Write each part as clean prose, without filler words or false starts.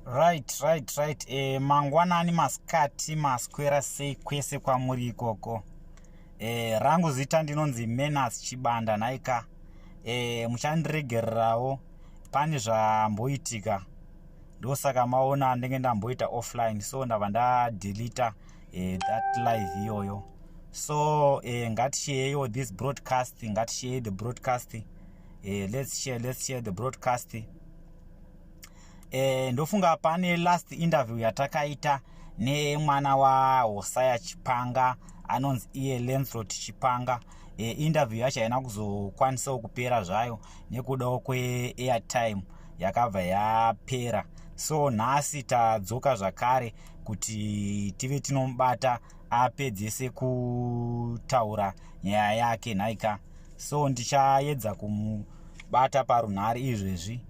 Right. Mangwanani, masikati, maswera sei kwese kwamuri ikoko. Rangu zita ndinonzi Menas Chibanda naika. Muchandiregererawo pane zvamboitika. Ndosaka maona ndenge ndamboita offline, so ndava ndadeleta that live iyoyo. So ngatishare this broadcast, ngatishare the broadcast. Let's share the broadcast. Ndofunga pane last interview yatakaita nemwana wa Hosea Chipanga anonzi iye Lancelot Chipanga. Interview yacho haina kuzokwanisa kupera zvayo nekudawo kweairtime yakabva yapera. So nhasi tadzoka zvakare kuti tive tinomubata apedzese kutaura nyaya yake nhaika. So ndichaedza kumubata parunhare izvezvi.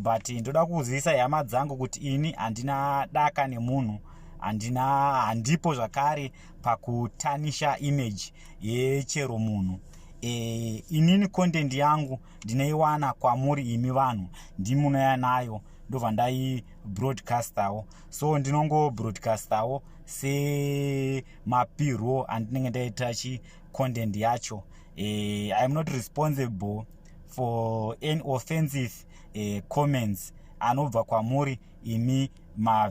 But ndoda kuziisa hama dzangu kuti ini handina daka nemunhu, handipo zvakare pakutanisha image yechero munhu. Inini content yangu ndinoiwana kwamuri imi vanhu, ndimunoya nayo ndobva ndai broadcastawo. So ndinongo broadcastawo se mapiro andinenge ndaita content yacho. I'm not responsible for any offensive comments anobva kwamuri imi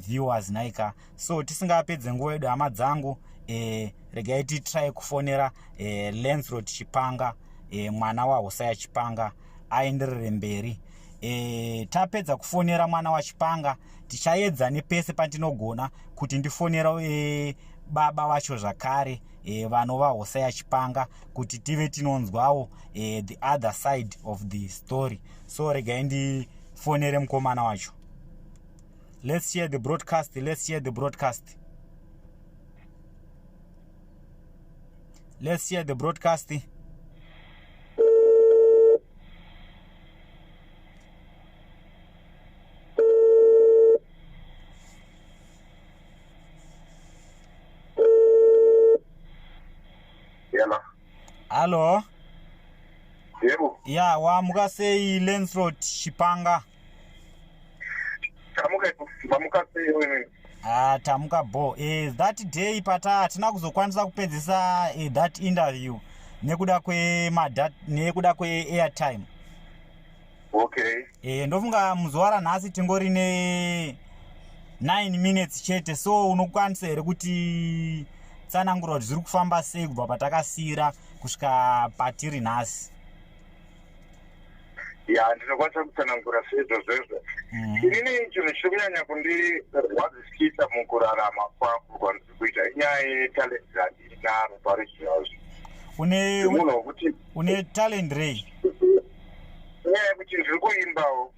viewers naika. So tisingapedze nguva yedu hama dzangu, regai titry kufonera Lancelot Chipanga, mwana wa Hosea Chipanga, aenderere mberi. Tapedza kufonera mwana wa Chipanga, tichaedza nepese patinogona kuti ndifonera baba vacho zvakare, vanova Hosea Chipanga, kuti tive tinonzwawo the other side of the story. So regai ndifonere mukomana wacho. Let's share the broadcast. Hello. Yebo. Yeah, wamuka sei Lancelot Chipanga? Tamuka sei wewe? Tamuka bo. That day pata hatina kuzokwanisa kupedzisa that interview nekuda kwe airtime. Okay. Ndofunga muzuva ranhasi tingori ne 9 minutes chete. So unokwanisa here kuti tsanangura kuti zviri kufamba sei kubva patakasira kusvika patiri nhasi? Ya, ndinokwanisa kutsanangura sezvo zvezvo. Inini chinhu chiri kunyanya kundirwadzisikisa mukurarama kwangu kwandiri kuita inyaya yetalent yandinaro paRegionals. Une talent rei? Inyaya yekuti ndiri kuimbawo.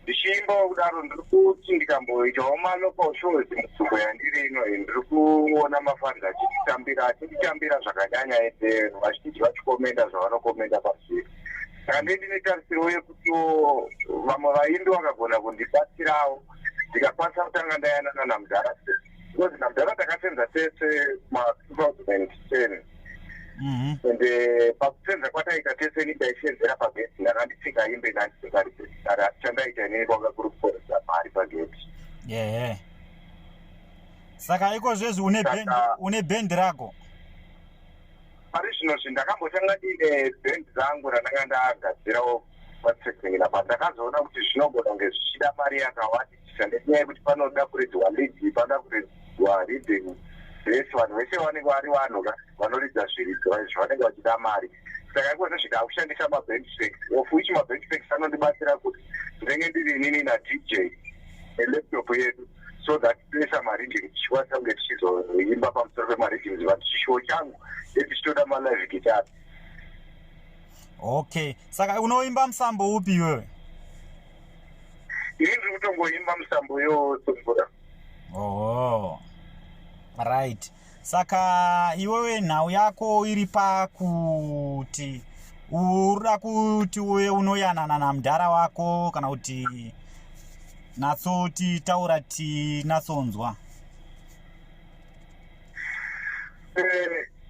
Ndichiimbawo kudaro ndiri kuti ndikamboitawo malocal shows munzvimbo yandiri ino, ndiri kuona mafans achititambira zvakanyanya ese vachiti vachikomenda zvavanokomenda pasi. Saka ndine tarisiro yekuti vamwe vaimbi vakagona kundibatsirawo ndikakwanisa kutanga ndayanana naMudhara. Because naMudhara takasenza tese ma2010. Ende pakusenza kwataita tese ndaisenzera pageti, ndakandipfika imbe ndandipfeka chandaita inini kwanga kuri kuporesa mari pageti. Saka iko zvezvi une band rako? Parizvino ndakambotanga ndine band rangu randanga ndagadzirawo patsvekengera, but ndakazoona kuti zvinogona kunge zvichida mari yakawandisa nenyaya yekuti panoda kuridzwa lead, panoda kuridzwa leading vese, vanhu vese vanenge vari vanhu vanoridza zviridzwa izvi vanenge vachida mari. Saka ikozvo zvidakushandisa maband tracks, of which maband tracks anondibatsira kuti ndinenge ndiri inini naDJ nelaptop yedu, so that tiisa mareading tichikwanisa kunge tichizoimba pamusoro pemareadings, but chishow changu tichitoda malive guitar. Okay, saka unoimba musambo upi iwewe? Ini ndiri kutongoimba musambo yotsongora. Right. Saka iwewe nhau yako iri pakuti urikuda kuti uwe unoyanana naMudhara wako kana kuti natsoti taura tinatsonzwa?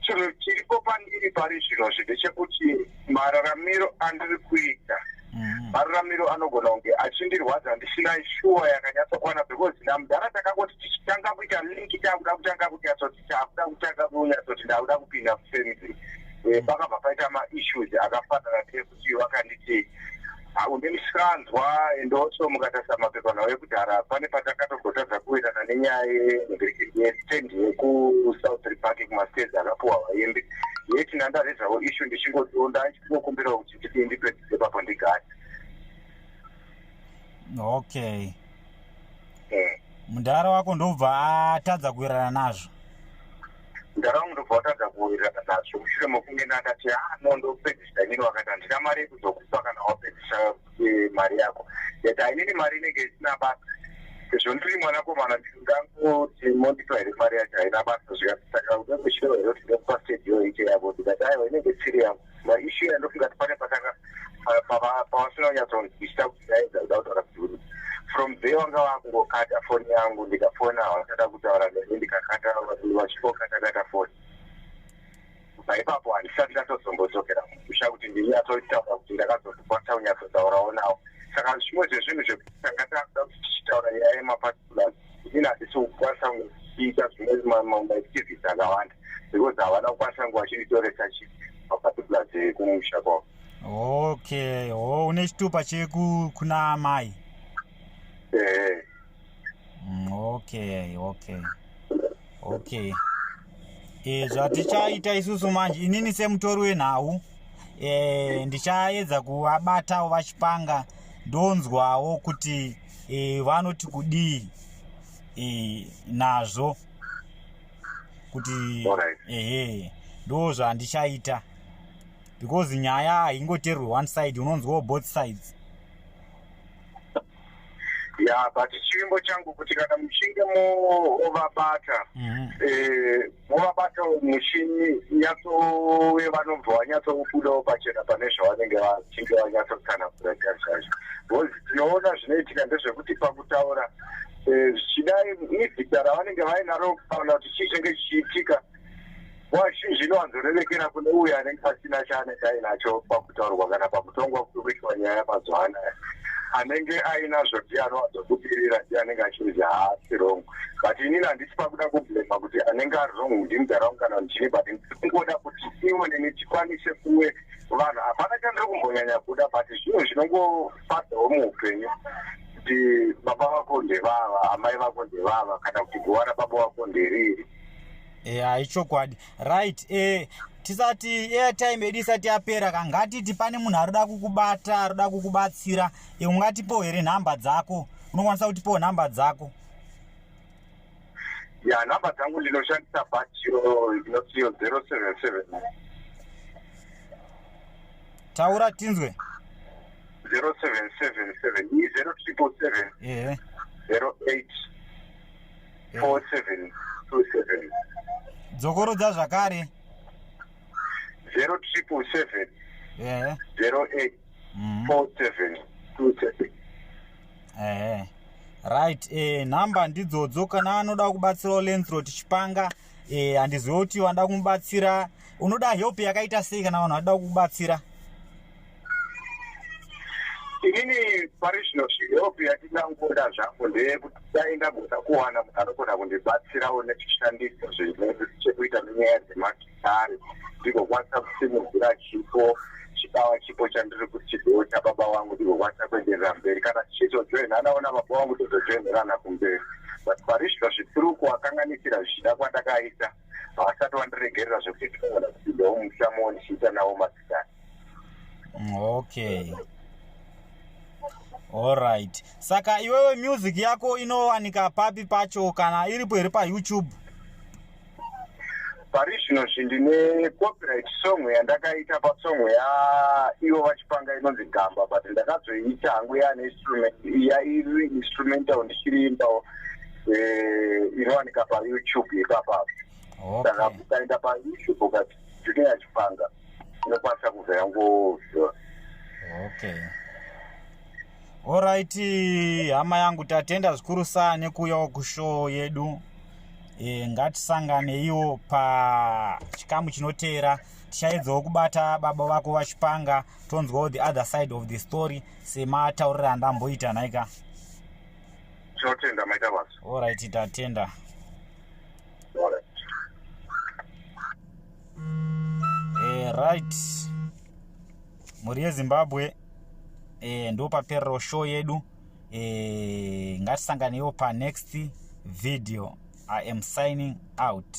Chinhu chiripo pandiri pari zvino ndechekuti mararamiro andiri kuita mararamiro anogona kunge achindirwadza ndisina shuwa yakanyatsokwana because namudhara takangoti tichitanga kuita linki takuda kutanga kunyatsoti takuda kutanga kunyatsoti ndakuda kupinda mufamily pakabva paita maissues akafanana nekuti vakanditi undemisanzwa endoso mukatarisa mapepanhau ekudhara pane patakatogotadza kuitana nenyaya yestendi yekusouth park kumastates akapuwa vaimbi yeti nandarezawo issue ndichingodonda ndichingokumbirawo kuti ndidii ndipedzise papo ndigari. Okay. Mudhara wako ndobva atadza kuwirirana nazvo? Mudhara wangu ndobva atadza kuwirirana nazvo mushure mokunge ndandati nondopedzisa inini wakati handina mari yekuzokupa kana wapedzisa mari yako yeti hainini mari inenge isina basa sezvo ndiri mwanakomana ndingangoti mondipa here mari yacho haina basa zvikasaka udekushiro here kuti ndekupa stadiyo ite yavo ndikati aiwa inenge tsiri yangu maishu yandofunga kuti pane pavasina kunyatsonzwisisa kuti daedza kuda kutaura kuti from there wanga vakungokata foni yangu ndikafona havasada kutaura neni ndikakata vachingokata foni paipapo handisati ndatozombodzokera musha kuti ndinyatsotaura kuti ndakazokwanisa kunyatsotaurawo nawo saka zvimwe zvezvinhu zvekutangatakuda kuti tichitaura nyaya yemaparticulars ini handisi kukwanisa kuita zvimwe maactivities akawanda because havana kukwanisa nguva chiritoresa chii maparticulars ekumusha kwavo. Okay, une chitupa chekuna mai? Okay. Zvatichaita isusu manje inini semutori wenhau ndichaedza kuvabatawo vachipanga ndonzwawo kuti vanoti kudii nazvo kuti ndo zvandichaita because nyaya haingoterwi one side unonzwawo both sides. But chivimbo changu kuti kana muchinge movabata movabata muchini nyatsowe vanobva vanyatsobudawo pachena pane zvavanenge vachinge vanyatsotsanangura zvacho because tinoona zvinoitika ndezvekuti pakutaura zvichidai mizita ravanenge vainaro kuona kuti chii chinenge chichiitika wazhinji inowanzorerekera kune uyo anenge asina chaanenge ainacho pakutaurwa kana pakutongwa kuitwa nyaya yamazuva anaya anenge ainazvo ndi anowanzobudirira ndi anenge achinzi haasi wrong but inini handisi pakuda kublema kuti anenge ari wrong ndi mudhara wangu kana ndichini but ndisingoda kuti iwe neni tikwanise kuwe vanhu hapana chandiri kumbonyanya kuda but zvinhu zvinongofadzawo muupenyu kuti baba vako ndevava amai vako ndevava kana kuti guva rababa vako nderiri. Ichokwadi. Right. Tisati airtime yedu isati yapera kangatiti pane munhu arikuda kukubata arikuda kukubatsira ungatipo here nhamba dzako? Unokwanisa kutipo nhamba dzako? Nhamba dzangu ndinoshandisa bhatiro inosiyo 077. Taura tinzwe. 0777 0777 08 4727. Dzokorodza zvakare 0777 08 4727. Right. Nhamba ndidzodzo kana anoda kubatsirawo Lancelot Chipanga handizivi kuti wanda kumubatsira unoda help yakaita sei kana vanhu vada kukubatsira? Inini parishino help yatinangoda zvangu ndeyekuti dai ndagona kuwana munhu anogona kundibatsirawo nechishandiso chekuita nenyaya dzemagitari ndigokwanisa kusimudzira chipo chibava chipo chandiri kuti chipewo chababa vangu ndigokwanisa kuenderera mberi kana chichizojoinana ona baba vangu tozojoinerana kumberi but parishino zvikuru kuvakanganisira zvichida kwandakaita havasati vandiregerera zvekuti tinogona kupindawo mushamo ndichiita nawo magitari. Okay. Alright. Saka iwewe music yako inowanika papi pacho kana iripo here paYouTube? Parishino ndine copyright song yandakaita pasong ivo vachipanga inonzi Gamba but ndakazoiita hangu yairi instrumental ndichiriimbawo inowanika paYouTube ipapapo. Saka ukaenda paYouTube ukati Junior Yachipanga inokwanisa kubva yangovhiwa. Okay. Alright, hama yangu tatenda zvikuru sana nekuuyawo kushow yedu. ngatisanganeiwo pachikamu chinoteera. Tichaedzawo kubata baba vako vachipanga tonzwawo the other side of the story semataurira andamboita nhaika. Tinotenda maita basa. Alright, tatenda. Right, muri yeZimbabwe ndo paperero show yedu. Ngatisanganewo pa next video. I am signing out.